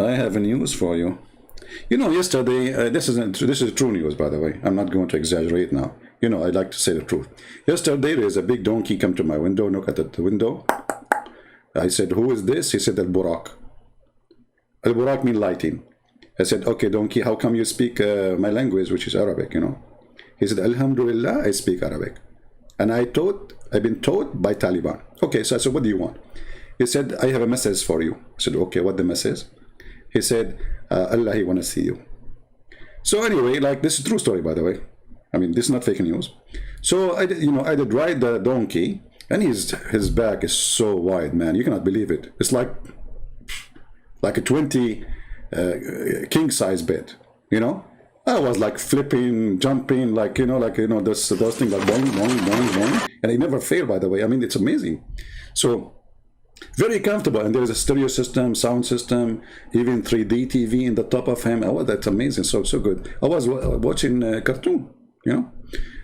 I have a news for you. You know, yesterday, this is true news, by the way. I'm not going to exaggerate now. You know, I like to say the truth. Yesterday, there's a big donkey come to my window, knock at the window. I said, who is this? He said, Al-Buraq. Al-Buraq means lighting. I said, okay, donkey, how come you speak my language, which is Arabic, you know? He said, Alhamdulillah, I speak Arabic. And I've been taught by Taliban. Okay, so I said, what do you want? He said, I have a message for you. I said, okay, what the message? He said, Allah, he want to see you. So anyway, like, this is a true story, by the way. I mean, this is not fake news. So I did ride the donkey, and his back is so wide, man. You cannot believe it. It's like a 20 king-size bed, you know? I was like flipping, jumping, like, those things like boing, boing, boing, boing. And it never failed, by the way. I mean, it's amazing. So, very comfortable. And there's a stereo system, sound system, even 3D TV in the top of him. Oh, that's amazing. So good. I was watching cartoon, you know?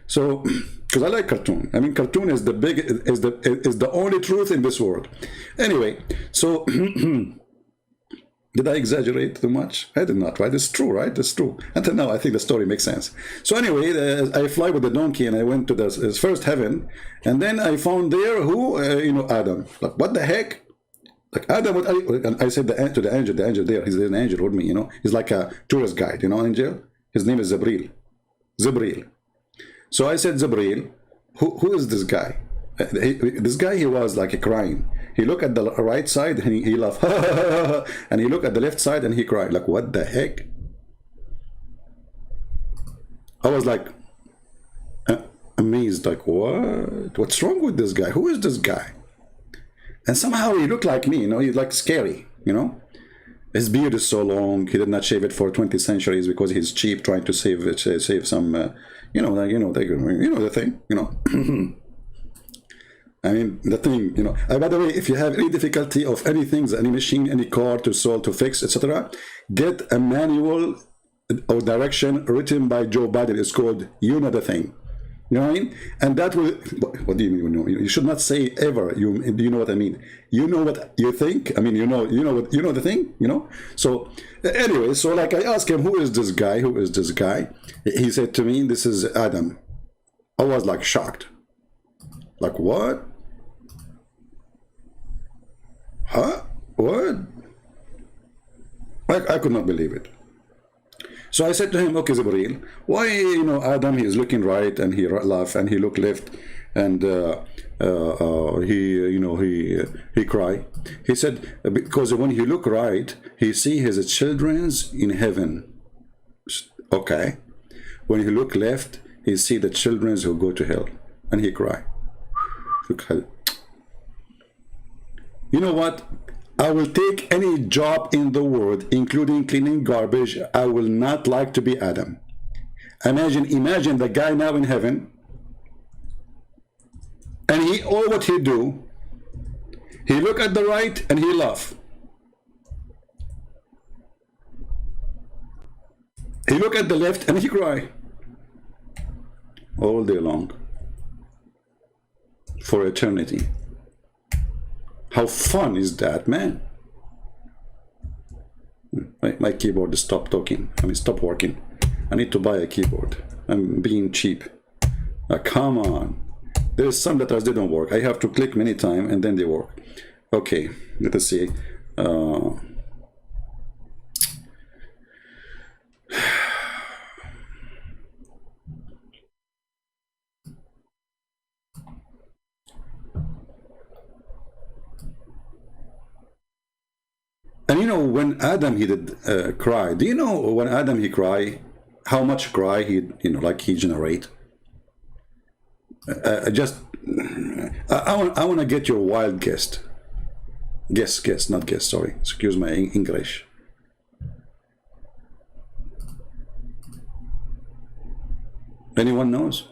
So, because I like cartoon. I mean, cartoon is the only truth in this world. Anyway, so... Did I exaggerate too much? I did not, right? It's true, right? It's true. Until now, I think the story makes sense. So anyway, I fly with the donkey, and I went to his first heaven, and then I found there who, Adam. Like, what the heck? Like, Adam, what are you? And I said to the angel there, he's an angel with me, you know? He's like a tourist guide, you know, angel? His name is Zibril. So I said, Zibril, who is this guy? This guy, he was like crying. He looked at the right side and he laughed. And he looked at the left side and he cried. Like, what the heck? I was like amazed. Like, what? What's wrong with this guy? Who is this guy? And somehow he looked like me. You know, he's like scary. You know, his beard is so long. He did not shave it for 20 centuries because he's cheap, trying to save some. The thing. You know. I mean, the thing, you know. By the way, if you have any difficulty of any things, any machine, any car to solve, to fix, etc., get a manual or direction written by Joe Biden. It's called "You Know the Thing." You know what I mean? And that will. What do you mean? You know? You should not say ever. Do you know what I mean? You know what you think. I mean, you know the thing. You know. So anyway, so like I asked him, who is this guy? Who is this guy? He said to me, "This is Adam." I was like shocked. Like, what? Huh? What? I could not believe it. So I said to him, okay, Zibril, why, Adam, he is looking right, and he laugh, and he look left, and he cry. He said, because when he look right, he see his children's in heaven. Okay. When he look left, he see the children's who go to hell, and he cry. You know what? I will take any job in the world, including cleaning garbage. I will not like to be Adam. Imagine the guy now in heaven, and all what he do, he look at the right and he laugh. He look at the left and he cry. All day long. For eternity. How fun is that, man? My keyboard stopped talking. Stop working. I need to buy a keyboard. I'm being cheap. Come on. There's some letters that don't work. I have to click many times and then they work. Okay, let us see. And when Adam, he did cry, do you know when Adam, he cry, how much cry he generate? I want to get your wild guess. Guess, not guess, sorry. Excuse my English. Anyone knows?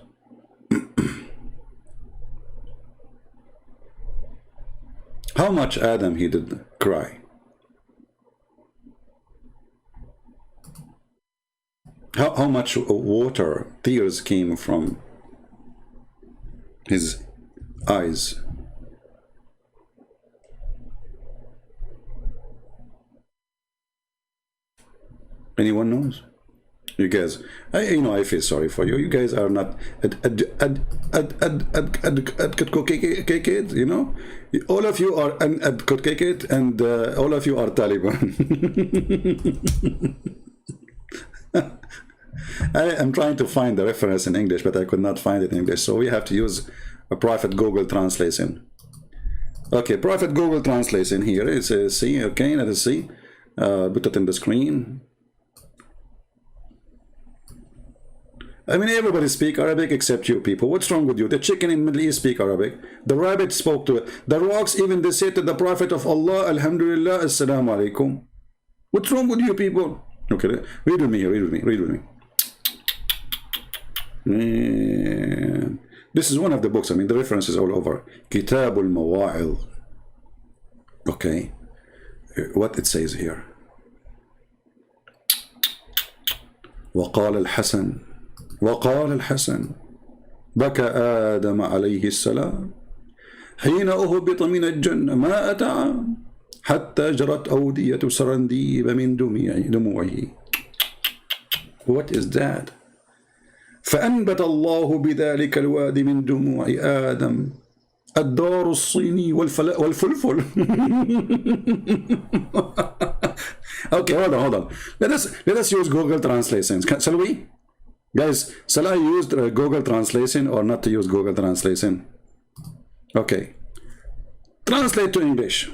How much Adam, he did cry? How much water, tears came from his eyes? Anyone knows? You guys, I feel sorry for you. You guys are not advocated, you know. All of you are advocated, and all of you are Taliban. I'm trying to find the reference in English, but I could not find it in English. So we have to use a Prophet Google translation. Okay, Prophet Google translation here. It says see. Okay, let us see. Put it in the screen. I mean, everybody speak Arabic except you people. What's wrong with you? The chicken in Middle East speak Arabic. The rabbit spoke to it. The rocks, even they say to the Prophet of Allah, Alhamdulillah, Assalamu alaikum. What's wrong with you people? Okay, read with me here, read with me, read with me. Man. This is one of the books. I mean, the reference is all over. Kitab al-Mawa'il. Okay, what it says here. وقال الحسن وقال الحسن بكى آدم عليه السلام حين أهبط من الجنة مائة عام حتى جرت أودية سرنديب من دموعه. What is that? فأنبت الله بذلك الوادي من دموع آدم الدارصيني والفلفل. Okay, hold on. Let us use Google translation. Shall we? Guys, shall I use Google translation or not to use Google translation? Okay. Translate to English.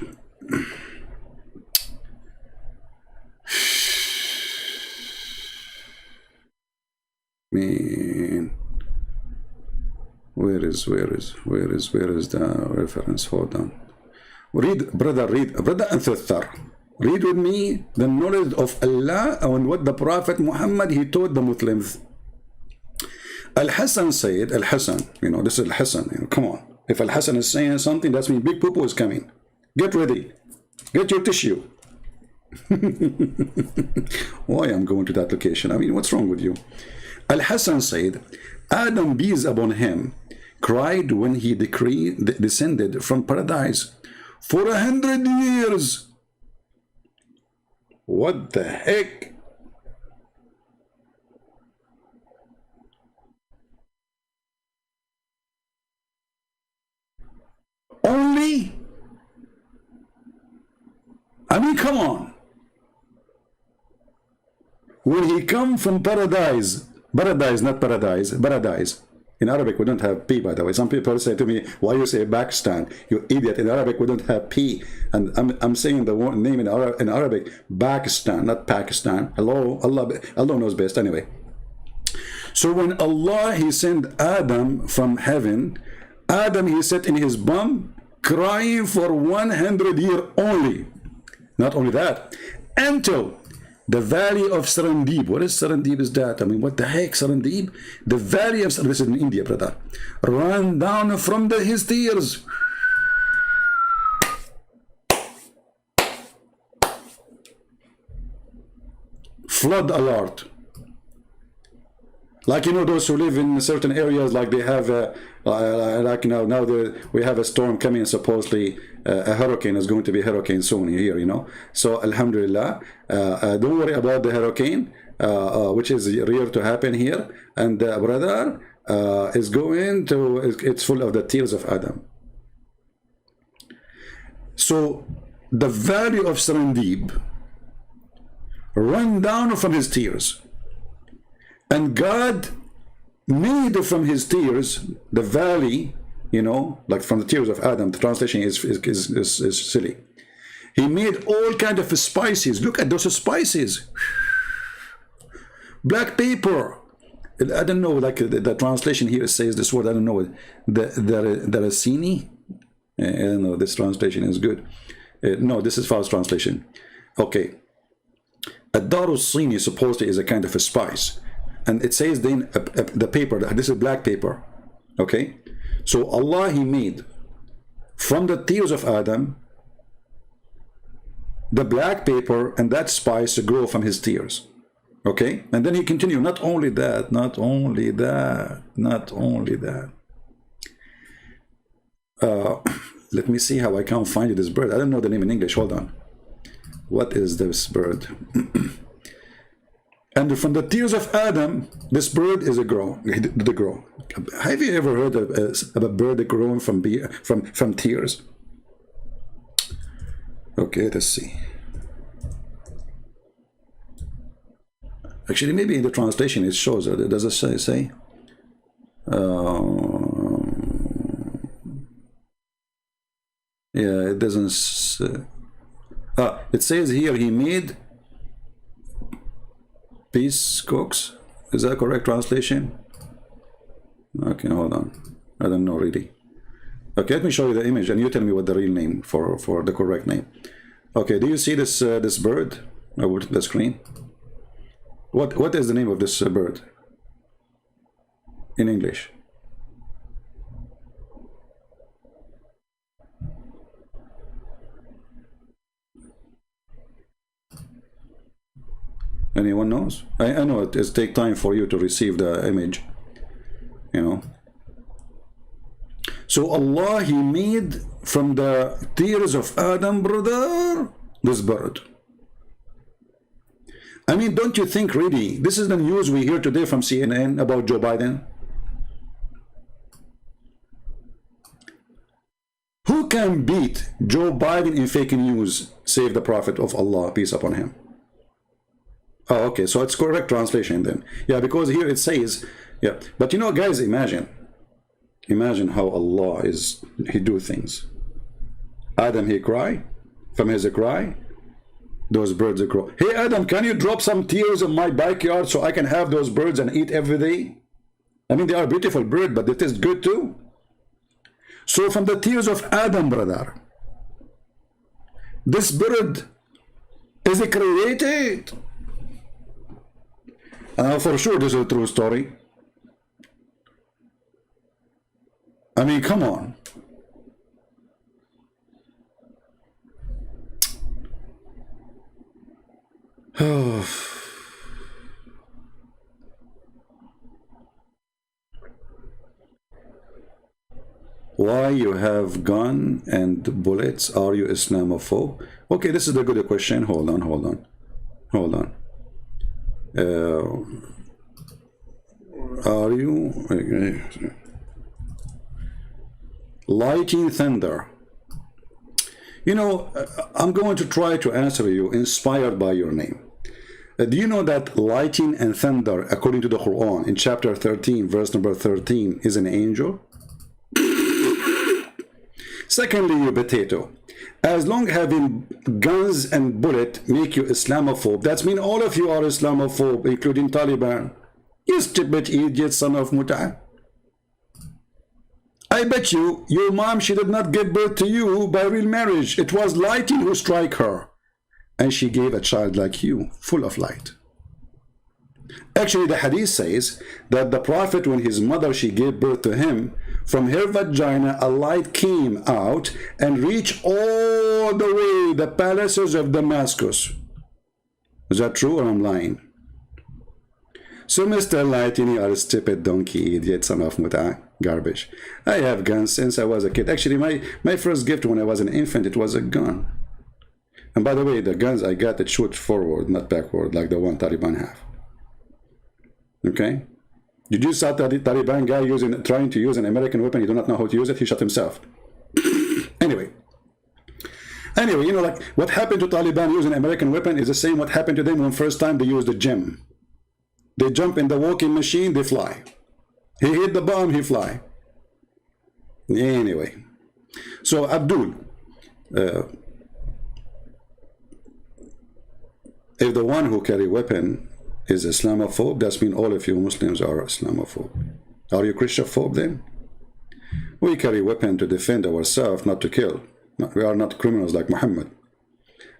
Man, where is the reference? Hold on. Read, brother and sister. Read with me the knowledge of Allah and what the Prophet Muhammad he taught the Muslims. Al-Hassan said, Al-Hassan, you know, this is Al-Hassan, you know, come on. If Al-Hassan is saying something, that's mean big poo-poo is coming. Get ready. Get your tissue. Why I'm going to that location? I mean, what's wrong with you? Al-Hassan said, Adam, peace upon him, cried when he descended from paradise for 100 years. What the heck? Only? I mean, come on. When he come from paradise, not paradise, paradise. In Arabic, we don't have P, by the way. Some people say to me, why you say Pakistan? You idiot. In Arabic, we don't have P. And I'm saying the name in Arabic, Pakistan, not Pakistan. Hello, Allah knows best anyway. So when Allah, he sent Adam from heaven, Adam, he sat in his bum, crying for 100 years only. Not only that, until the valley of Srandib. What is Srandib is that? I mean, what the heck, Srandib? The valley of, this is in India, brother, ran down from his tears. Flood alert. Like, you know, those who live in certain areas, like they have, like now we have a storm coming, supposedly a hurricane is going to be a hurricane soon here, you know. So, Alhamdulillah, don't worry about the hurricane, which is rare to happen here. And brother is going to, it's full of the tears of Adam. So, the valley of Srandib ran down from his tears. And God made from his tears the valley, you know, like from the tears of Adam. The translation is silly. He made all kind of spices. Look at those spices. Black pepper. I don't know, like the translation here says this word. I don't know. The Dararsini. I don't know. This translation is good. No, this is false translation. Okay. A Dararsini supposedly is a kind of a spice. And it says then the paper, this is black paper, okay? So Allah, he made from the tears of Adam the black paper, and that spice to grow from his tears, okay? And then he continued, not only that. Let me see how I can find this bird. I don't know the name in English. Hold on. What is this bird? And from the tears of Adam, this bird is a grow. The grow. Have you ever heard of a bird growing from tears? Okay, let's see. Actually, maybe in the translation it shows it. Does it say? Yeah, it doesn't. It says here he made peacocks. Is that correct translation? Okay, hold on. I don't know really. Okay, let me show you the image and you tell me what the real name for the correct name. Okay, do you see this this bird over the screen? What is the name of this bird in English? Anyone knows? I know it takes time for you to receive the image, you know. So Allah, he made from the tears of Adam, brother, this bird. I mean, don't you think really, this is the news we hear today from CNN about Joe Biden? Who can beat Joe Biden in fake news, save the Prophet of Allah, peace upon him? Oh, okay, so it's correct translation then. Yeah, because here it says, yeah, but you know, guys, imagine how Allah he do things. Adam, he cry, from his cry, those birds grow. Hey Adam, can you drop some tears in my backyard so I can have those birds and eat every day? I mean, they are beautiful birds, but they taste good too. So from the tears of Adam, brother, this bird is created. And for sure this is a true story. I mean, come on. Why you have gun and bullets? Are you Islamophobe? Okay, this is a good question. Hold on. Are you lighting thunder? You know, I'm going to try to answer you inspired by your name. Do you know that lightning and thunder, according to the Quran, in chapter 13, verse number 13, is an angel? Secondly, you potato. As long having guns and bullet make you Islamophobe, that means all of you are Islamophobe, including Taliban. You stupid idiot son of Muta. I bet you, your mom, she did not give birth to you by real marriage. It was lightning who struck her. And she gave a child like you, full of light. Actually, the hadith says that the Prophet, when his mother, she gave birth to him, from her vagina, a light came out and reached all the way the palaces of Damascus. Is that true or I'm lying? So, Mr. Lightning, you are a stupid donkey, idiot, son of Muta, garbage. I have guns since I was a kid. Actually, my first gift when I was an infant, it was a gun. And by the way, the guns I got, it shoot forward, not backward, like the one Taliban have. Okay? Did you saw that the Taliban guy trying to use an American weapon? He do not know how to use it. He shot himself. Anyway, you know, like what happened to Taliban using an American weapon is the same what happened to them when first time they used the gym. They jump in the walking machine, they fly. He hit the bomb, he fly. Anyway, so Abdul, if the one who carry weapon is Islamophobe, that means all of you Muslims are Islamophobe. Are you Christianophobe then? We carry weapon to defend ourselves, not to kill. We are not criminals like Muhammad.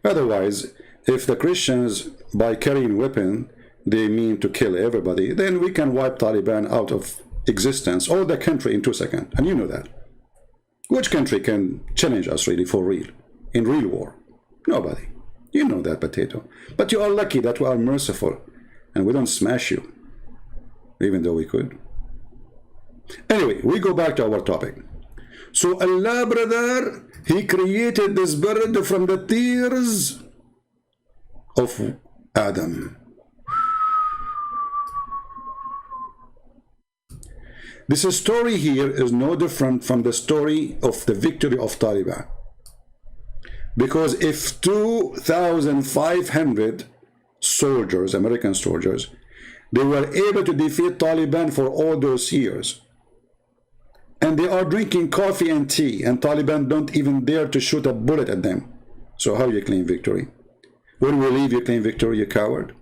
Otherwise, if the Christians, by carrying weapon, they mean to kill everybody, then we can wipe Taliban out of existence or the country in 2 seconds. And you know that. Which country can challenge us really for real? In real war? Nobody. You know that, potato. But you are lucky that we are merciful and we don't smash you, even though we could. Anyway, we go back to our topic. So Allah, brother, he created this bird from the tears of Adam. This story here is no different from the story of the victory of Taliban. Because if 2,500 soldiers, American soldiers, they were able to defeat Taliban for all those years, and they are drinking coffee and tea, and Taliban don't even dare to shoot a bullet at them. So how you claim victory? When we leave, you claim victory, you coward.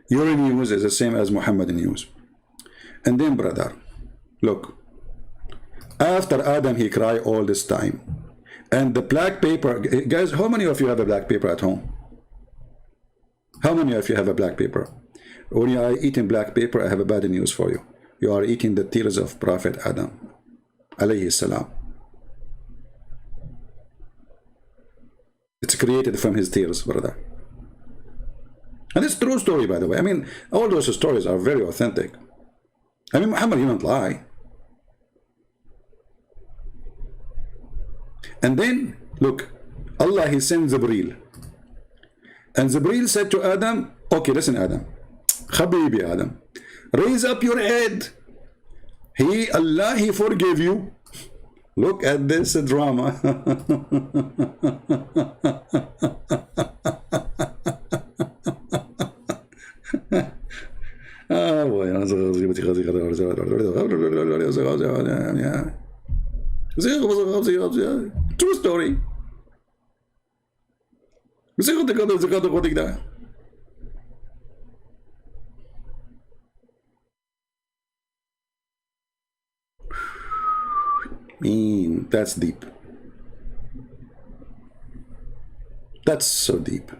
Your news is the same as Muhammad news. And then, brother, look, after Adam, he cried all this time. And the black paper, guys, how many of you have a black paper at home? How many of you have a black paper? When you are eating black paper, I have a bad news for you. You are eating the tears of Prophet Adam, عليه السلام. It's created from his tears, brother. And it's a true story, by the way. I mean, all those stories are very authentic. I mean, Muhammad didn't lie. And then, look, Allah, he sends Jibreel. And Jibreel said to Adam, okay, listen, Adam. Habibi Adam. Raise up your head. Allah, he forgave you. Look at this drama. Oh boy. True story. That's deep. That's so deep.